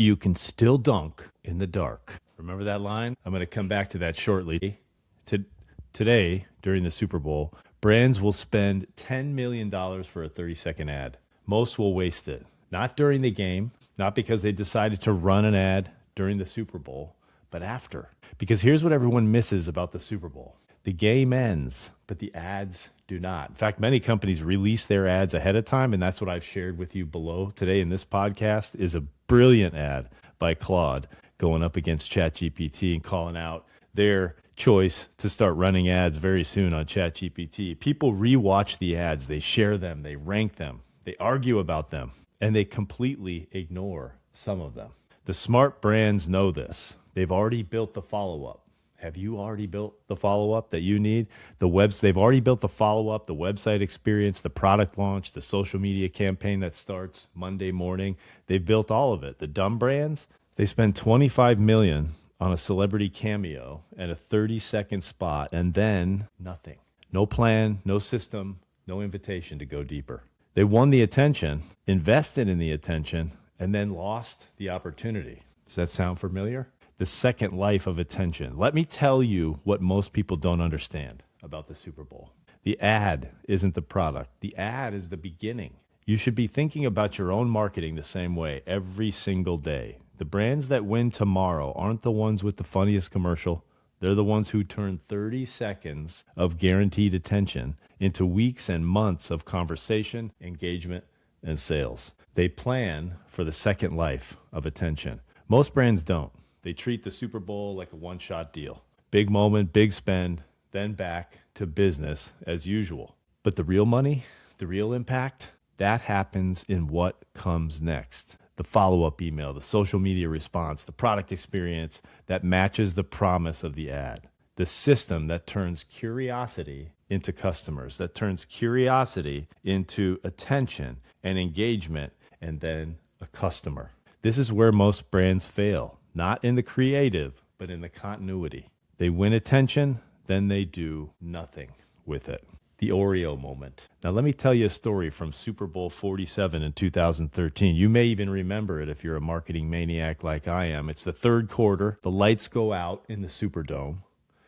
you can still dunk in the dark. Remember that line? I'm going to come back to that shortly. Today, during the Super Bowl, brands will spend $10 million for a 30-second ad. Most will waste it. Not during the game, not because they decided to run an ad during the Super Bowl, but after. Because here's what everyone misses about the Super Bowl. The game ends, but the ads do not. In fact, many companies release their ads ahead of time, and that's what I've shared with you below today in this podcast is a brilliant ad by Claude going up against ChatGPT and calling out their choice to start running ads very soon on ChatGPT. People rewatch the ads, they share them, they rank them, they argue about them, and they completely ignore some of them. The smart brands know this. They've already built the follow-up. Have you already built the follow-up that you need? They've already built the follow-up, the website experience, the product launch, the social media campaign that starts Monday morning. They've built all of it. The dumb brands, they spend $25 million on a celebrity cameo and a 30-second spot, and then nothing. No plan, no system, no invitation to go deeper. They won the attention, invested in the attention, and then lost the opportunity. Does that sound familiar? The second life of attention. Let me tell you what most people don't understand about the Super Bowl. The ad isn't the product. The ad is the beginning. You should be thinking about your own marketing the same way every single day. The brands that win tomorrow aren't the ones with the funniest commercial. They're the ones who turn 30 seconds of guaranteed attention into weeks and months of conversation, engagement, and sales. They plan for the second life of attention. Most brands don't. They treat the Super Bowl like a one-shot deal. Big moment, big spend, then back to business as usual. But the real money, the real impact, that happens in what comes next. The follow-up email, the social media response, the product experience that matches the promise of the ad. The system that turns curiosity into customers, that turns curiosity into attention and engagement, and then a customer. This is where most brands fail. Not in the creative, but in the continuity. They win attention, then they do nothing with it. The Oreo moment. Now, let me tell you a story from Super Bowl 47 in 2013. You may even remember it if you're a marketing maniac like I am. It's the third quarter. The lights go out in the Superdome.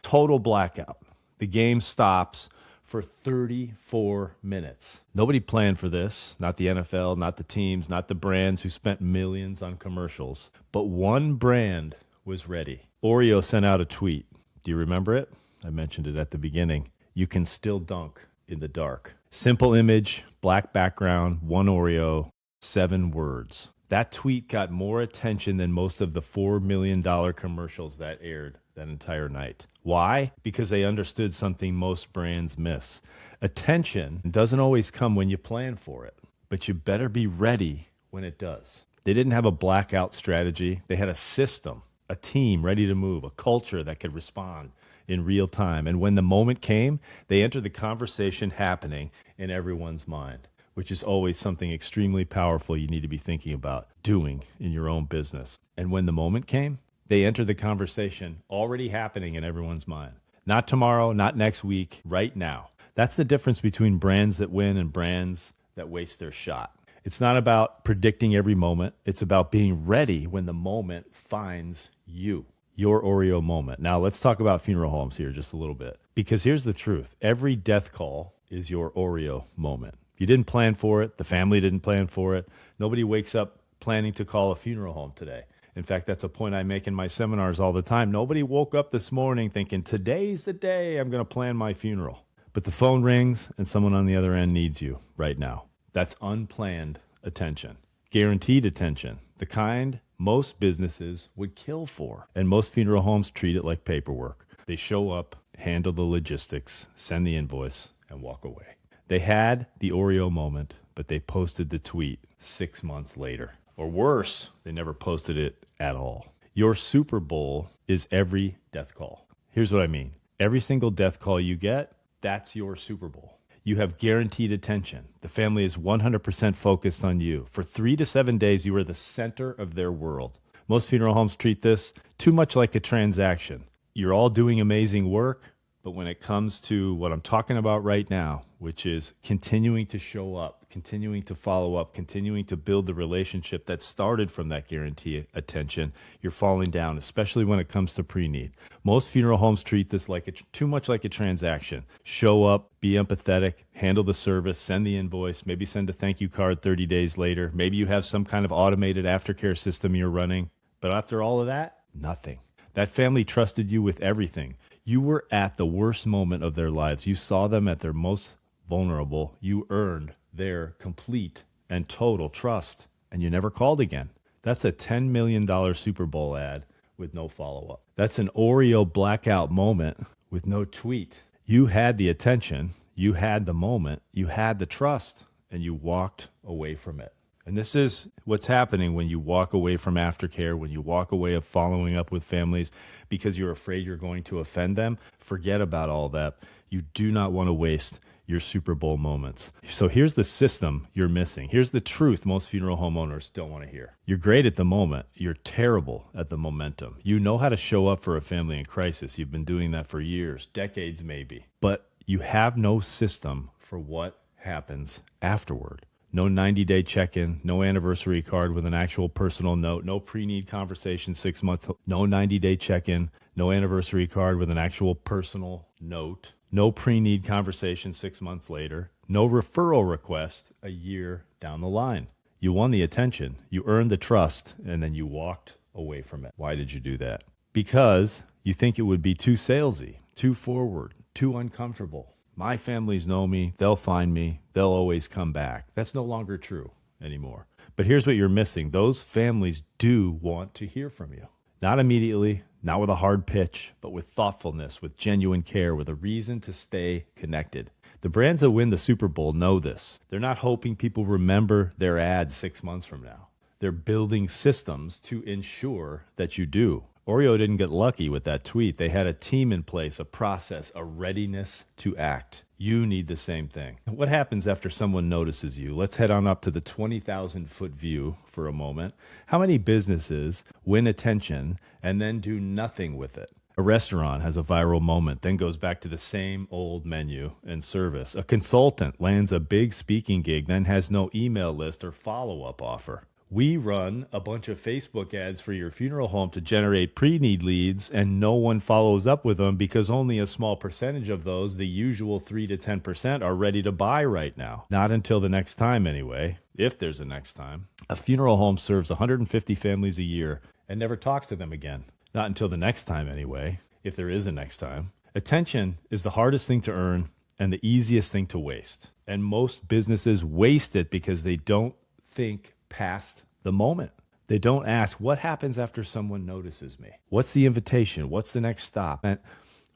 Total blackout. The game stops for 34 minutes. Nobody planned for this, not the NFL, not the teams, not the brands who spent millions on commercials. But one brand was ready. Oreo sent out a tweet. Do you remember it? I mentioned it at the beginning. You can still dunk in the dark. Simple image, black background, one Oreo, 7 words. That tweet got more attention than most of the $4 million commercials that aired that entire night. Why? Because they understood something most brands miss. Attention doesn't always come when you plan for it, but you better be ready when it does. They didn't have a blackout strategy. They had a system, a team ready to move, a culture that could respond in real time. And when the moment came, they entered the conversation happening in everyone's mind, which is always something extremely powerful you need to be thinking about doing in your own business. And when the moment came, they entered the conversation already happening in everyone's mind. Not tomorrow, not next week, right now. That's the difference between brands that win and brands that waste their shot. It's not about predicting every moment. It's about being ready when the moment finds you, your Oreo moment. Now, let's talk about funeral homes here just a little bit, because here's the truth. Every death call is your Oreo moment. If you didn't plan for it, the family didn't plan for it, nobody wakes up planning to call a funeral home today. In fact, that's a point I make in my seminars all the time. Nobody woke up this morning thinking, today's the day I'm going to plan my funeral. But the phone rings and someone on the other end needs you right now. That's unplanned attention, guaranteed attention, the kind most businesses would kill for. And most funeral homes treat it like paperwork. They show up, handle the logistics, send the invoice, and walk away. They had the Oreo moment, but they posted the tweet 6 months later. Or worse, they never posted it at all. Your Super Bowl is every death call. Here's what I mean. Every single death call you get, that's your Super Bowl. You have guaranteed attention. The family is 100% focused on you. For 3 to 7 days, you are the center of their world. Most funeral homes treat this too much like a transaction. You're all doing amazing work, but when it comes to what I'm talking about right now, which is continuing to show up continuing to follow up, continuing to build the relationship that started from that guarantee attention, you're falling down, especially when it comes to pre-need. Most funeral homes treat this like too much like a transaction. Show up, be empathetic, handle the service, send the invoice, maybe send a thank you card 30 days later. Maybe you have some kind of automated aftercare system you're running. But after all of that, nothing. That family trusted you with everything. You were at the worst moment of their lives. You saw them at their most vulnerable. You earned their complete and total trust, and you never called again. That's a $10 million Super Bowl ad with no follow-up. That's an Oreo blackout moment with no tweet. You had the attention, you had the moment, you had the trust, and you walked away from it. And this is what's happening when you walk away from aftercare, when you walk away of following up with families because you're afraid you're going to offend them. Forget about all that. You do not want to waste your Super Bowl moments. So here's the system you're missing. Here's the truth most funeral homeowners don't want to hear. You're great at the moment. You're terrible at the momentum. You know how to show up for a family in crisis. You've been doing that for years, decades maybe. But you have no system for what happens afterward. No 90-day check-in, no anniversary card with an actual personal note, no pre-need conversation 6 months, no 90-day check-in, no anniversary card with an actual personal note, no pre-need conversation 6 months later, no referral request a year down the line. You won the attention, you earned the trust, and then you walked away from it. Why did you do that? Because you think it would be too salesy, too forward, too uncomfortable. My families know me, they'll find me, they'll always come back. That's no longer true anymore. But here's what you're missing. Those families do want to hear from you. Not immediately, not with a hard pitch, but with thoughtfulness, with genuine care, with a reason to stay connected. The brands that win the Super Bowl know this. They're not hoping people remember their ads 6 months from now. They're building systems to ensure that you do. Oreo didn't get lucky with that tweet. They had a team in place, a process, a readiness to act. You need the same thing. What happens after someone notices you? Let's head on up to the 20,000-foot view for a moment. How many businesses win attention and then do nothing with it? A restaurant has a viral moment, then goes back to the same old menu and service. A consultant lands a big speaking gig, then has no email list or follow-up offer. We run a bunch of Facebook ads for your funeral home to generate pre-need leads, and no one follows up with them because only a small percentage of those, the usual 3 to 10%, are ready to buy right now. Not until the next time anyway, if there's a next time. A funeral home serves 150 families a year and never talks to them again. Not until the next time anyway, if there is a next time. Attention is the hardest thing to earn and the easiest thing to waste. And most businesses waste it because they don't think past the moment. They don't ask, what happens after someone notices me? What's the invitation? What's the next stop? And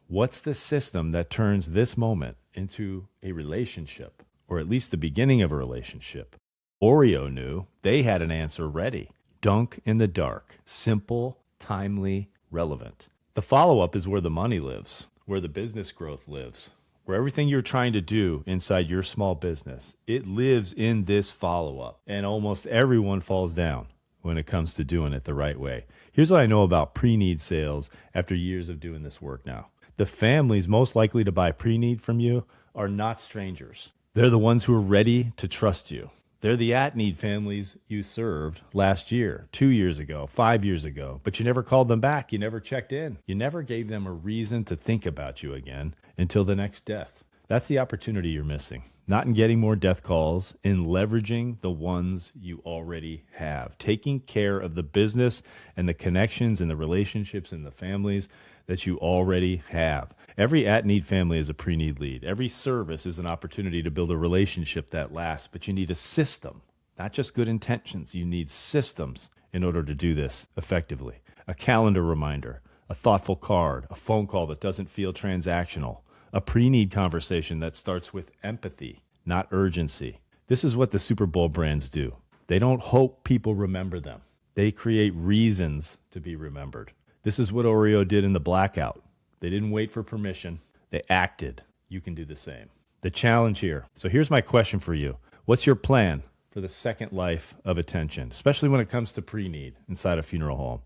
what's the system that turns this moment into a relationship, or at least the beginning of a relationship? Oreo knew. They had an answer ready. Dunk in the dark. Simple, timely, relevant. The follow-up is where the money lives, where the business growth lives, where everything you're trying to do inside your small business, it lives in this follow-up. And almost everyone falls down when it comes to doing it the right way. Here's what I know about pre-need sales after years of doing this work now. The families most likely to buy pre-need from you are not strangers. They're the ones who are ready to trust you. They're the at-need families you served last year, 2 years ago, 5 years ago, but you never called them back. You never checked in. You never gave them a reason to think about you again until the next death. That's the opportunity you're missing. Not in getting more death calls, in leveraging the ones you already have. Taking care of the business and the connections and the relationships and the families that you already have. Every at-need family is a pre-need lead. Every service is an opportunity to build a relationship that lasts, but you need a system, not just good intentions. You need systems in order to do this effectively. A calendar reminder, a thoughtful card, a phone call that doesn't feel transactional, a pre-need conversation that starts with empathy, not urgency. This is what the Super Bowl brands do. They don't hope people remember them. They create reasons to be remembered. This is what Oreo did in the blackout. They didn't wait for permission. They acted. You can do the same. The challenge here. So here's my question for you. What's your plan for the second life of attention, especially when it comes to pre-need inside a funeral home?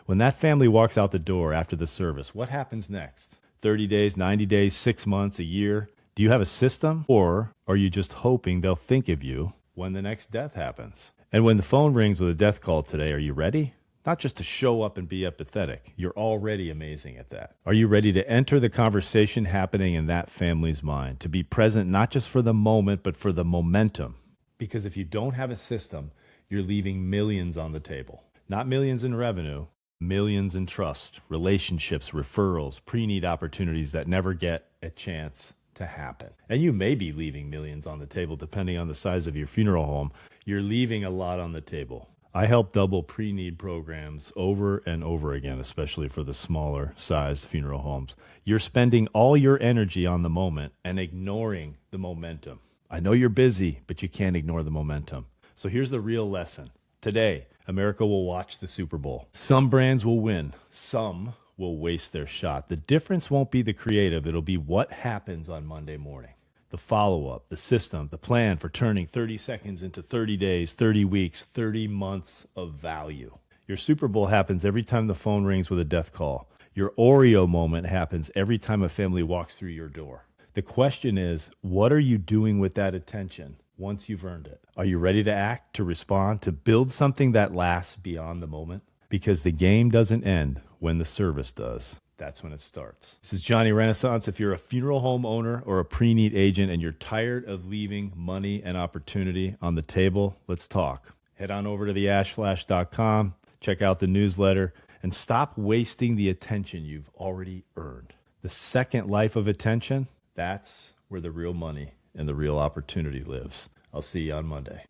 When that family walks out the door after the service, what happens next? 30 days, 90 days, 6 months, a year? Do you have a system, or are you just hoping they'll think of you when the next death happens? And when the phone rings with a death call today, are you ready? Not just to show up and be apathetic. You're already amazing at that. Are you ready to enter the conversation happening in that family's mind? To be present not just for the moment, but for the momentum. Because if you don't have a system, you're leaving millions on the table. Not millions in revenue, millions in trust, relationships, referrals, pre-need opportunities that never get a chance to happen. And you may be leaving millions on the table depending on the size of your funeral home. You're leaving a lot on the table. I help double pre-need programs over and over again, especially for the smaller sized funeral homes. You're spending all your energy on the moment and ignoring the momentum. I know you're busy, but you can't ignore the momentum. So here's the real lesson. Today, America will watch the Super Bowl. Some brands will win. Some will waste their shot. The difference won't be the creative. It'll be what happens on Monday morning. The follow-up, the system, the plan for turning 30 seconds into 30 days, 30 weeks, 30 months of value. Your Super Bowl happens every time the phone rings with a death call. Your Oreo moment happens every time a family walks through your door. The question is, what are you doing with that attention once you've earned it? Are you ready to act, to respond, to build something that lasts beyond the moment? Because the game doesn't end when the service does. That's when it starts. This is Johnny Renaissance. If you're a funeral home owner or a pre-need agent and you're tired of leaving money and opportunity on the table, let's talk. Head on over to theashflash.com, check out the newsletter, and stop wasting the attention you've already earned. The second life of attention, that's where the real money and the real opportunity lives. I'll see you on Monday.